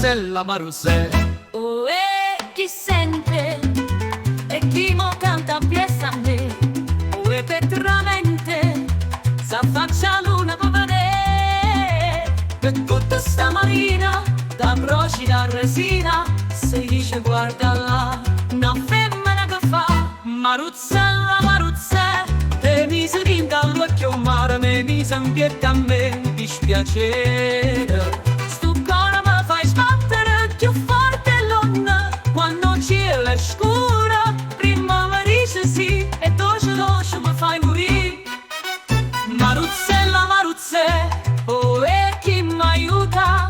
Maruzzella, Maruzzella. Oh, chi sente e chi mo canta piessa a me. Oh, petramente s'affaccia l'una per vedere che tutta sta marina da broci da resina si dice guarda là una femmina che fa Maruzzella, Maruzzella, te mi si rinda all'occhio mare, me mi si impietta a me un dispiacere. Sto cuore mi fai sbattere più forte l'onna quando cielo è scura, prima mi dice sì e doce doce mi fai morire. Maruzzella, Maruzzella, oh e chi mi aiuta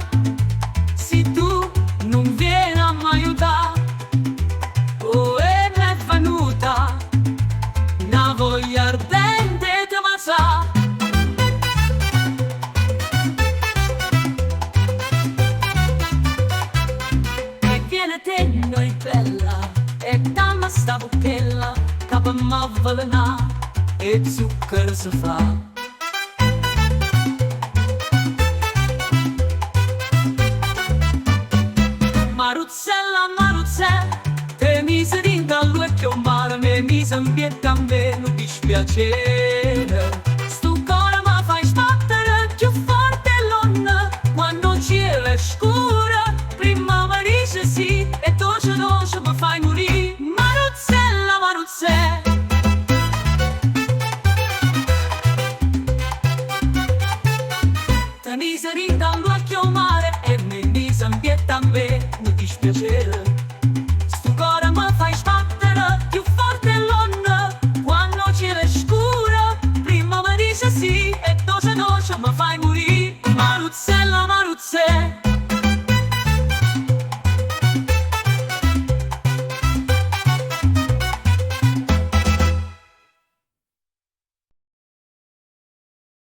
se tu non vieni a mi aiutare. Oh e mi è venuta una voglia ardente di ammazzare. E viene tenno e bella e damma sta buchella che per mi avvelenà e zucchero si fa. Maruzzella, Maruzzella, te mi si rinda all'occhio mare, me mi si impietta a me un dispiacere. Sto cuore mi fai sbattere più forte l'onna quando cielo è scura, prima mi dice sì e doce doce mi fai morire. Maruzzella, Maruzzella, te mi si rinda all'occhio mare e me mi si impietta a me un dispiacere. Sto cuore mi fai sbattere più forte l'onna quando cielo è scura, prima mi dice sì e doce doce mi fai morire.